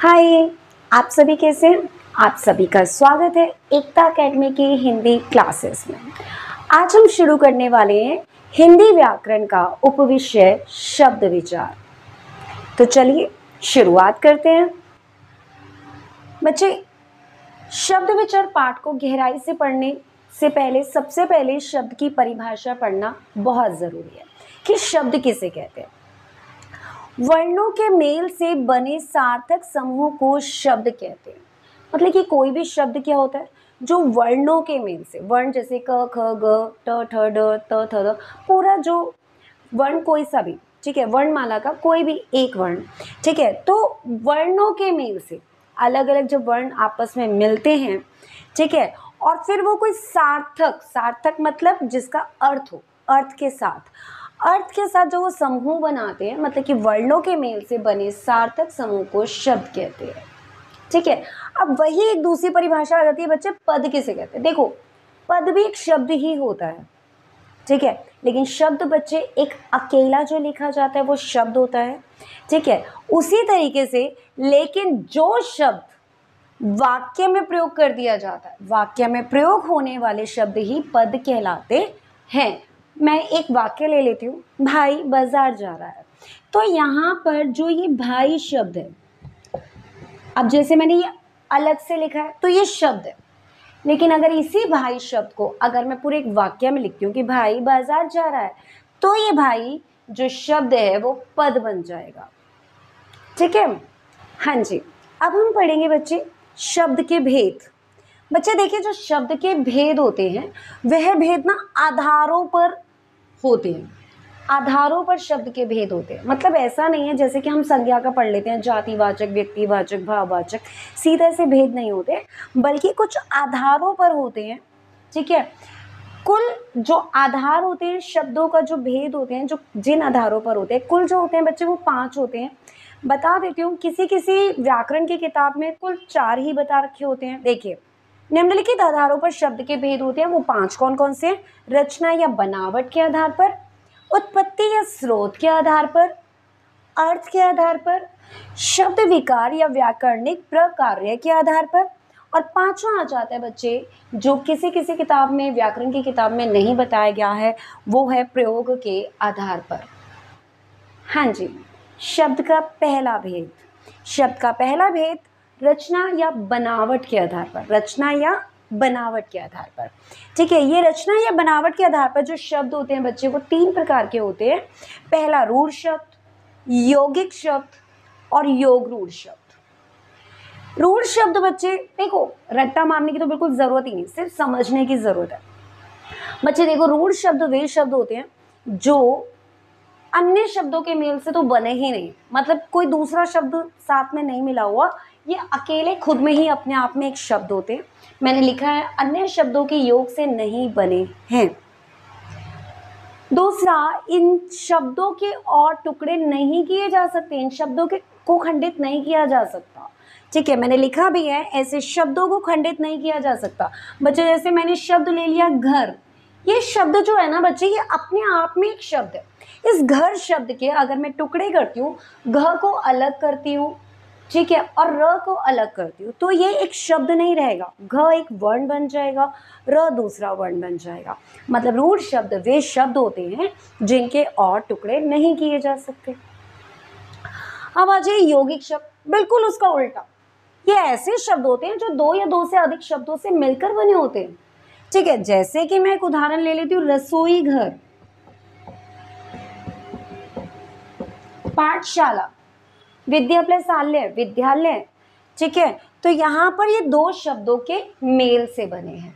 हाय, आप सभी कैसे हैं? आप सभी का स्वागत है एकता एकेडमी की हिंदी क्लासेस में। आज हम शुरू करने वाले हैं हिंदी व्याकरण का उपविषय शब्द विचार। तो चलिए शुरुआत करते हैं। बच्चे, शब्द विचार पाठ को गहराई से पढ़ने से पहले सबसे पहले शब्द की परिभाषा पढ़ना बहुत जरूरी है कि शब्द किसे कहते हैं। वर्णों के मेल से बने सार्थक समूह को शब्द कहते हैं। मतलब कि कोई भी शब्द क्या होता है जो वर्णों के मेल से, वर्ण जैसे क ख ग ट ठ ड त थ द, पूरा जो वर्ण कोई सा भी, ठीक है, वर्णमाला का कोई भी एक वर्ण, ठीक है, तो वर्णों के मेल से अलग अलग जब वर्ण आपस में मिलते हैं, ठीक है, और फिर वो कोई सार्थक, सार्थक मतलब जिसका अर्थ हो, अर्थ के साथ जो वो समूह बनाते हैं, मतलब कि वर्णों के मेल से बने सार्थक समूह को शब्द कहते हैं। ठीक है, अब वही एक दूसरी परिभाषा आ जाती है बच्चे, पद किसे कहते हैं। देखो, पद भी एक शब्द ही होता है, ठीक है, लेकिन शब्द बच्चे एक अकेला जो लिखा जाता है वो शब्द होता है, ठीक है। उसी तरीके से लेकिन जो शब्द वाक्य में प्रयोग कर दिया जाता है, वाक्य में प्रयोग होने वाले शब्द ही पद कहलाते हैं। मैं एक वाक्य ले लेती हूँ, भाई बाजार जा रहा है। तो यहाँ पर जो ये भाई शब्द है, अब जैसे मैंने ये अलग से लिखा है तो ये शब्द है, लेकिन अगर इसी भाई शब्द को अगर मैं पूरे एक वाक्य में लिखती हूँ कि भाई बाजार जा रहा है, तो ये भाई जो शब्द है वो पद बन जाएगा। ठीक है, हाँ जी। अब हम पढ़ेंगे बच्चे शब्द के भेद। बच्चे देखिए, जो शब्द के भेद होते हैं वह भेद ना आधारों पर होते हैं, आधारों पर शब्द के भेद होते हैं। मतलब ऐसा नहीं है जैसे कि हम संज्ञा का पढ़ लेते हैं, जातिवाचक, व्यक्तिवाचक, भाववाचक, सीधे से भेद नहीं होते, बल्कि कुछ आधारों पर होते हैं। ठीक है, कुल जो आधार होते हैं शब्दों का, जो भेद होते हैं, जो जिन आधारों पर होते हैं, कुल जो होते हैं बच्चे वो 5 होते हैं। बता देती हूँ, किसी किसी व्याकरण की किताब में कुल 4 ही बता रखे होते हैं। देखिए, निम्नलिखित आधारों पर शब्द के भेद होते हैं, वो 5 कौन कौन से हैं? रचना या बनावट के आधार पर, उत्पत्ति या स्रोत के आधार पर, अर्थ के आधार पर, शब्द विकार या व्याकरणिक प्रकार्य के आधार पर, और 5वां आ जाता है बच्चे, जो किसी किसी किताब में, व्याकरण की किताब में नहीं बताया गया है, वो है प्रयोग के आधार पर। हाँ जी, शब्द का पहला भेद, शब्द का पहला भेद रचना या बनावट के आधार पर, रचना या बनावट के आधार पर। ठीक है, ये रचना या बनावट के आधार पर जो शब्द होते हैं बच्चे वो 3 प्रकार के होते हैं। पहला रूढ़ शब्द, यौगिक शब्द और योग रूढ़ शब्द। रूढ़ शब्द बच्चे देखो, रट्टा मारने की तो बिल्कुल जरूरत ही नहीं, सिर्फ समझने की जरूरत है। बच्चे देखो, रूढ़ शब्द वे शब्द होते हैं जो अन्य शब्दों के मेल से तो बने ही नहीं, मतलब कोई दूसरा शब्द साथ में नहीं मिला हुआ, ये अकेले खुद में ही अपने आप में एक शब्द होते हैं। मैंने लिखा है अन्य शब्दों के योग से नहीं बने हैं। दूसरा, इन शब्दों के और टुकड़े नहीं किए जा सकते, इन शब्दों के को खंडित नहीं किया जा सकता। ठीक है, मैंने लिखा भी है, ऐसे शब्दों को खंडित नहीं किया जा सकता। बच्चे जैसे मैंने शब्द ले लिया घर, ये शब्द जो है ना बच्चे, ये अपने आप में एक शब्द है। इस घर शब्द के अगर मैं टुकड़े करती हूँ, घ को अलग करती हूँ, ठीक है, और र को अलग करती हूँ, तो ये एक शब्द नहीं रहेगा। घ एक वर्ण बन जाएगा, र दूसरा वर्ण बन जाएगा। मतलब रूढ़ शब्द वे शब्द होते हैं जिनके और टुकड़े नहीं किए जा सकते। अब आ जाइए यौगिक शब्द, बिल्कुल उसका उल्टा। ये ऐसे शब्द होते हैं जो 2 या 2 से अधिक शब्दों से मिलकर बने होते हैं। ठीक है, जैसे कि मैं एक उदाहरण ले लेती हूँ, रसोई घर, पाठशाला, विद्या प्लस आलय, विद्यालय। ठीक है, तो यहाँ पर ये 2 शब्दों के मेल से बने हैं।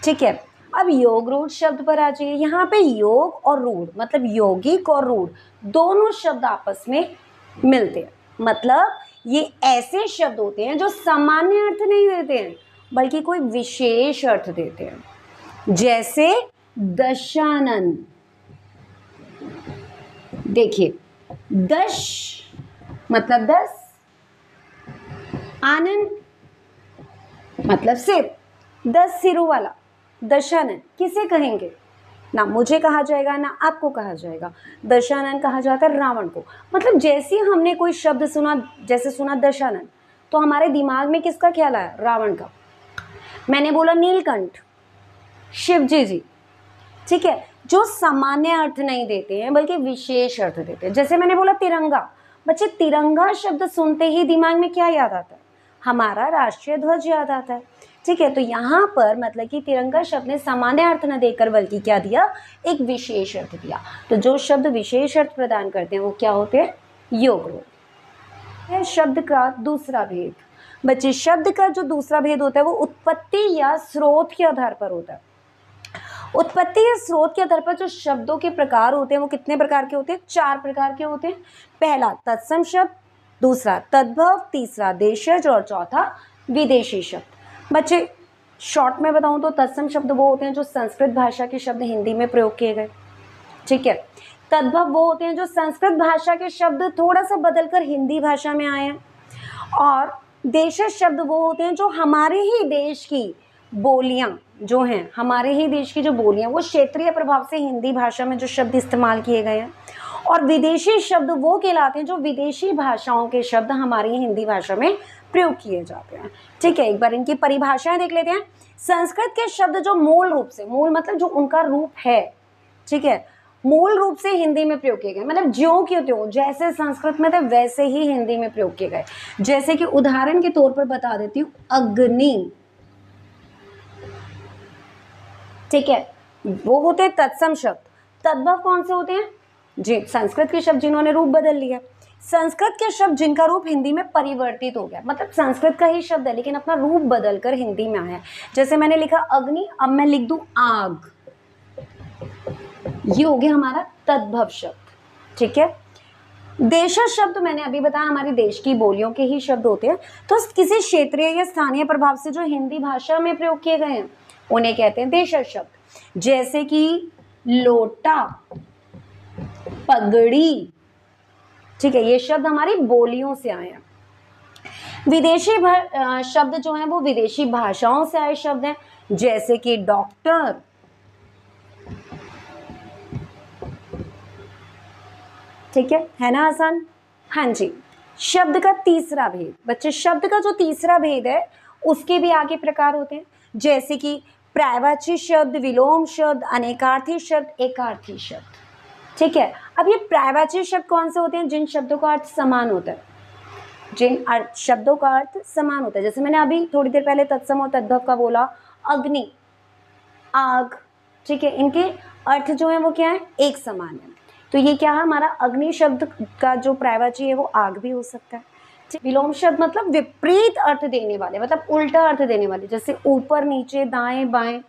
ठीक है, अब योग रूढ़ शब्द पर आ जाइए। यहाँ पे योग और रूढ़ मतलब यौगिक और रूढ़ दोनों शब्द आपस में मिलते हैं। मतलब ये ऐसे शब्द होते हैं जो सामान्य अर्थ नहीं देते हैं, बल्कि कोई विशेष अर्थ देते हैं। जैसे दशानन, देखिए, दश मतलब 10, आनंद मतलब सिर, 10 सिरों वाला दशानन किसे कहेंगे? ना मुझे कहा जाएगा ना आपको कहा जाएगा, दशानन कहा जाता है रावण को। मतलब जैसे हमने कोई शब्द सुना, जैसे सुना दशानन, तो हमारे दिमाग में किसका ख्याल आया? रावण का। मैंने बोला नीलकंठ, शिवजी जी, ठीक है, जो सामान्य अर्थ नहीं देते हैं बल्कि विशेष अर्थ देते हैं। जैसे मैंने बोला तिरंगा, बच्चे तिरंगा शब्द सुनते ही दिमाग में क्या याद आता है? हमारा राष्ट्रीय ध्वज याद आता है, ठीक है। तो यहाँ पर मतलब कि तिरंगा शब्द ने सामान्य अर्थ न देकर बल्कि क्या दिया? एक विशेष अर्थ दिया। तो जो शब्द विशेष अर्थ प्रदान करते हैं वो क्या होते हैं? योग रूप है। शब्द का दूसरा भेद, बच्चे शब्द का जो दूसरा भेद होता है वो उत्पत्ति या स्रोत के आधार पर होता है। उत्पत्ति या स्रोत के आधार पर जो शब्दों के प्रकार होते हैं वो कितने प्रकार के होते हैं? 4 प्रकार के होते हैं। पहला तत्सम शब्द, दूसरा तद्भव, तीसरा देशज और चौथा विदेशी शब्द। बच्चे शॉर्ट में बताऊं तो तत्सम शब्द वो होते हैं जो संस्कृत भाषा के शब्द हिंदी में प्रयोग किए गए, ठीक है। तद्भव वो होते हैं जो संस्कृत भाषा के शब्द थोड़ा सा बदलकर हिंदी भाषा में आए हैं। और देशज शब्द वो होते हैं जो हमारे ही देश की बोलियां जो हैं, हमारे ही देश की जो बोलियां वो क्षेत्रीय प्रभाव से हिंदी भाषा में जो शब्द इस्तेमाल किए गए हैं। और विदेशी शब्द वो कहलाते हैं जो विदेशी भाषाओं के शब्द हमारी हिंदी भाषा में प्रयोग किए जाते हैं, ठीक है। एक बार इनकी परिभाषाएं देख लेते हैं। संस्कृत के शब्द जो मूल रूप से, मूल मतलब जो उनका रूप है, ठीक है, मूल रूप से हिंदी में प्रयोग किए गए, मतलब ज्यों के त्यों जैसे संस्कृत में थे वैसे ही हिंदी में प्रयोग किए गए। जैसे कि उदाहरण के तौर पर बता देती हूँ, अग्नि, ठीक है, वो होते हैं तत्सम शब्द। तद्भव कौन से होते हैं? जी, संस्कृत के शब्द जिन्होंने रूप बदल लिया। संस्कृत के शब्द जिनका रूप हिंदी में परिवर्तित हो गया, मतलब संस्कृत का ही शब्द है लेकिन अपना रूप बदलकर हिंदी में आया। जैसे मैंने लिखा अग्नि, अब मैं लिख दूं आग, ये हो गया हमारा तद्भव शब्द, ठीक है। देशज शब्द मैंने अभी बताया हमारे देश की बोलियों के ही शब्द होते हैं, तो किसी क्षेत्रीय या स्थानीय प्रभाव से जो हिंदी भाषा में प्रयोग किए गए हैं उन्हें कहते हैं देशज शब्द। जैसे कि लोटा, पगड़ी, ठीक है, ये शब्द हमारी बोलियों से आए हैं। विदेशी शब्द जो हैं वो विदेशी भाषाओं से आए शब्द हैं। जैसे कि डॉक्टर, ठीक है ना आसान? हाँ जी। शब्द का तीसरा भेद, बच्चे शब्द का जो तीसरा भेद है उसके भी आगे प्रकार होते हैं। जैसे कि पर्यायवाची शब्द, विलोम शब्द, अनेकार्थी शब्द, एकार्थी शब्द, ठीक है। अब ये पर्यायवाची शब्द कौन से होते हैं? जिन शब्दों का अर्थ समान होता है, जिन शब्दों का अर्थ समान होता है। जैसे मैंने अभी थोड़ी देर पहले तत्सम और तद्भव का बोला, अग्नि, आग, ठीक है, इनके अर्थ जो है वो क्या है? एक समान है। तो ये क्या है? हमारा अग्नि शब्द का जो पर्यायवाची है वो आग भी हो सकता है। विलोम शब्द मतलब विपरीत अर्थ देने वाले, मतलब उल्टा अर्थ देने वाले, जैसे ऊपर, नीचे, दाएं, बाएं।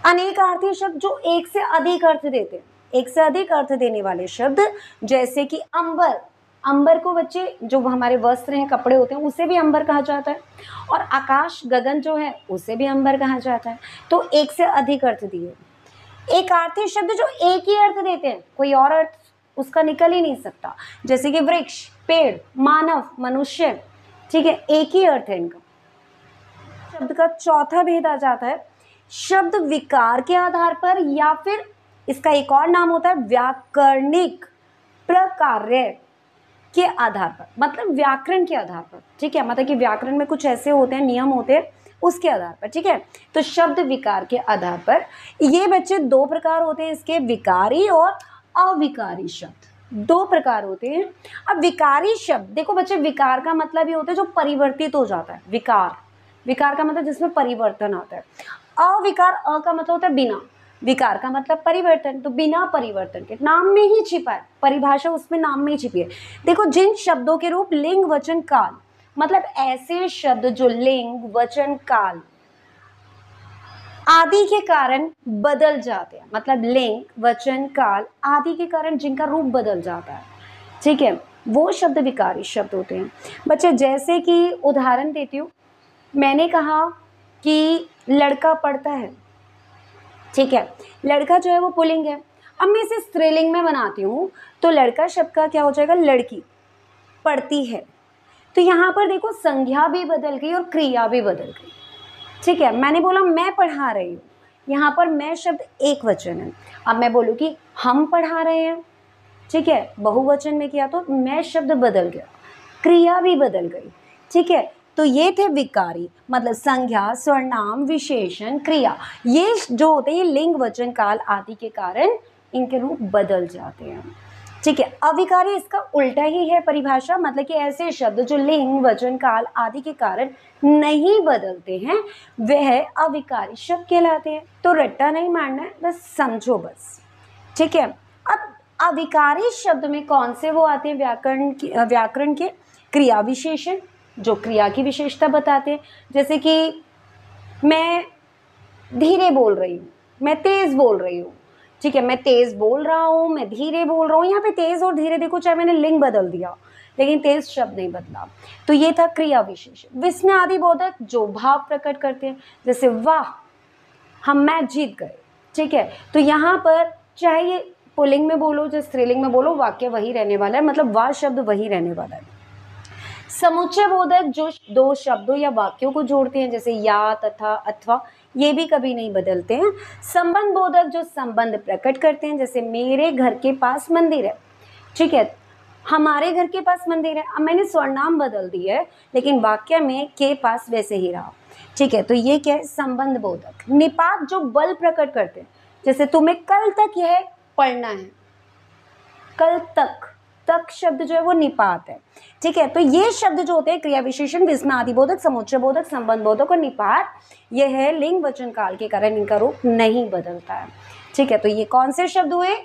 अनेकार्थी शब्द जो एक से अधिक अर्थ देते हैं, एक से अधिक अर्थ देने वाले शब्द, जैसे कि अंबर, अंबर को बच्चे जो हमारे वस्त्र हैं, कपड़े होते हैं, उसे भी अंबर कहा जाता है। और आकाश, गगन जो है उसे भी अंबर कहा जाता है। तो एक से अधिक अर्थ दिए। एकार्थी शब्द जो एक ही अर्थ देते हैं, कोई और अर्थ उसका निकल ही नहीं सकता, जैसे कि वृक्ष, पेड़, मानव, मनुष्य, ठीक है, एक ही अर्थ है इनका। शब्द का चौथा भेद आ जाता है शब्द विकार के आधार पर, या फिर इसका एक और नाम होता है व्याकरणिक प्रकार्य के आधार पर, मतलब व्याकरण के आधार पर, ठीक है, मतलब कि व्याकरण में कुछ ऐसे होते हैं, नियम होते हैं, उसके आधार पर, ठीक है। तो शब्द विकार के आधार पर ये बच्चे 2 प्रकार होते हैं इसके, विकारी और अविकारी शब्द, 2 प्रकार होते हैं। अब विकारी शब्द देखो बच्चे, विकार का मतलब ये होता है जो परिवर्तित हो जाता है, विकार, विकार का मतलब जिसमें परिवर्तन आता है। अविकार, अ का मतलब होता है बिना, विकार का मतलब परिवर्तन, तो बिना परिवर्तन के, नाम में ही छिपा है, परिभाषा उसमें नाम में ही छिपी है। देखो जिन शब्दों के रूप लिंग, वचन, काल, मतलब ऐसे शब्द जो लिंग, वचन, काल आदि के कारण बदल जाते हैं, मतलब लिंग, वचन, काल आदि के कारण जिनका रूप बदल जाता है, ठीक है, वो शब्द विकारी शब्द होते हैं। बच्चे जैसे कि उदाहरण देती हूँ, मैंने कहा कि लड़का पढ़ता है, ठीक है, लड़का जो है वो पुल्लिंग है। अब मैं इसे स्त्रीलिंग में बनाती हूँ तो लड़का शब्द का क्या हो जाएगा? लड़की पढ़ती है। तो यहाँ पर देखो संज्ञा भी बदल गई और क्रिया भी बदल गई, ठीक है। मैंने बोला मैं पढ़ा रही हूँ, यहाँ पर मैं शब्द एक वचन है। अब मैं बोलूँ कि हम पढ़ा रहे हैं, ठीक है, बहुवचन में किया तो मैं शब्द बदल गया, क्रिया भी बदल गई। ठीक है, तो ये थे विकारी, मतलब संज्ञा, सर्वनाम, विशेषण, क्रिया। ये जो होते हैं ये लिंग, वचन, काल आदि के कारण इनके रूप बदल जाते हैं। ठीक है, अविकारी इसका उल्टा ही है परिभाषा, मतलब कि ऐसे शब्द जो लिंग, वचन, काल आदि के कारण नहीं बदलते हैं वह अविकारी शब्द कहलाते हैं। तो रट्टा नहीं मारना है, बस समझो बस। ठीक है, अब अविकारी शब्द में कौन से वो आते हैं व्याकरण के क्रिया विशेषण, जो क्रिया की विशेषता बताते हैं। जैसे कि मैं धीरे बोल रही हूँ, मैं तेज बोल रही हूँ। ठीक है, मैं तेज बोल रहा हूँ, मैं धीरे बोल रहा हूँ। यहाँ पे तेज और धीरे देखो, चाहे मैंने लिंग बदल दिया लेकिन तेज शब्द नहीं बदला। तो ये था क्रिया विशेषण। विस्मय आदि बोधक जो भाव प्रकट करते हैं, जैसे वाह हम मैच जीत गए। ठीक है, तो यहाँ पर चाहे ये पुल्लिंग में बोलो चाहे स्त्रीलिंग में बोलो, वाक्य वही रहने वाला है, मतलब वाह शब्द वही रहने वाला है। समुच्चय बोधक जो दो शब्दों या वाक्यों को जोड़ते हैं, जैसे या, तथा, अथवा, ये भी कभी नहीं बदलते हैं। संबंध बोधक जो संबंध प्रकट करते हैं, जैसे मेरे घर के पास मंदिर है। ठीक है, हमारे घर के पास मंदिर है, अब मैंने सर्वनाम बदल दी है लेकिन वाक्य में के पास वैसे ही रहा। ठीक है, तो ये क्या है, संबंध बोधक। निपात जो बल प्रकट करते हैं, जैसे तुम्हें कल तक यह पढ़ना है, कल तक, तक शब्द जो है वो निपात है। ठीक है, तो ये शब्द जो होते हैं क्रिया विशेषण, विस्मय आदि बोधक, समुच्चय बोधक, संबंध बोधक और निपात, यह है लिंग, वचन, काल के कारण इनका रूप नहीं बदलता है। ठीक है, तो ये कौन से शब्द हुए,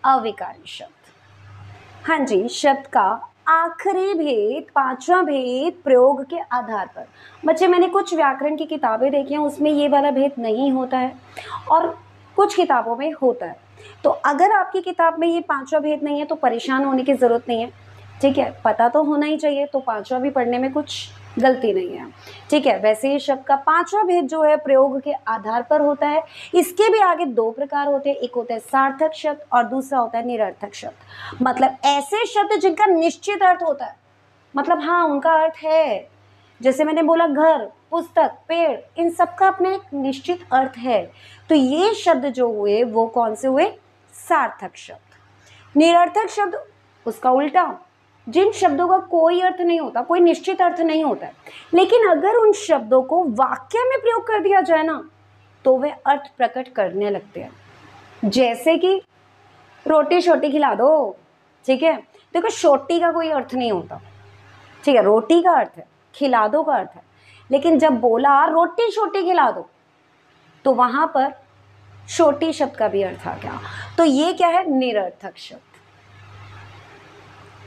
अविकारी शब्द। हाँ जी, शब्द का आखिरी भेद, पांचवा भेद प्रयोग के आधार पर। बच्चे मैंने कुछ व्याकरण की किताबें देखी हैं, उसमें ये वाला भेद नहीं होता है और कुछ किताबों में होता है। तो अगर आपकी किताब में ये पांचवा भेद नहीं है तो परेशान होने की जरूरत नहीं है। ठीक है, पता तो होना ही चाहिए, तो पांचवा भी पढ़ने में कुछ गलती नहीं है। ठीक है, वैसे ही शब्द का पांचवा भेद जो है प्रयोग के आधार पर होता है। इसके भी आगे दो प्रकार होते हैं, एक होता है सार्थक शब्द और दूसरा होता है निरर्थक शब्द। मतलब ऐसे शब्द जिनका निश्चित अर्थ होता है, मतलब हाँ उनका अर्थ है, जैसे मैंने बोला घर, पुस्तक, पेड़, इन सब का अपना एक निश्चित अर्थ है। तो ये शब्द जो हुए वो कौन से हुए, सार्थक शब्द। निरर्थक शब्द उसका उल्टा, जिन शब्दों का कोई अर्थ नहीं होता, कोई निश्चित अर्थ नहीं होता है, लेकिन अगर उन शब्दों को वाक्य में प्रयोग कर दिया जाए ना तो वे अर्थ प्रकट करने लगते हैं। जैसे कि रोटी छोटी खिला दो। ठीक है, देखो छोटी का कोई अर्थ नहीं होता। ठीक है, रोटी का अर्थ है, खिला दो का अर्थ है, लेकिन जब बोला रोटी छोटी खिला दो तो वहां पर छोटी शब्द का भी अर्थ आ गया। तो ये क्या है, निरर्थक शब्द।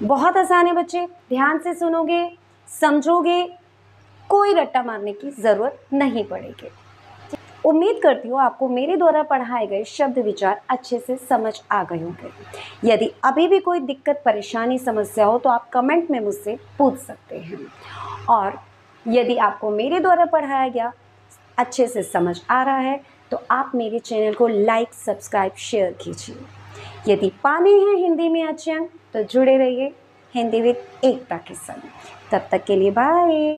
बहुत आसान है बच्चे, ध्यान से सुनोगे, समझोगे, कोई रट्टा मारने की जरूरत नहीं पड़ेगी। उम्मीद करती हूँ आपको मेरे द्वारा पढ़ाए गए शब्द विचार अच्छे से समझ आ गए होंगे। यदि अभी भी कोई दिक्कत, परेशानी, समस्या हो तो आप कमेंट में मुझसे पूछ सकते हैं। और यदि आपको मेरे द्वारा पढ़ाया गया अच्छे से समझ आ रहा है तो आप मेरे चैनल को लाइक, सब्सक्राइब, शेयर कीजिए। यदि पाने हैं हिंदी में अच्छे अंक तो जुड़े रहिए हिंदी विद एकता के संग। तब तक के लिए बाय।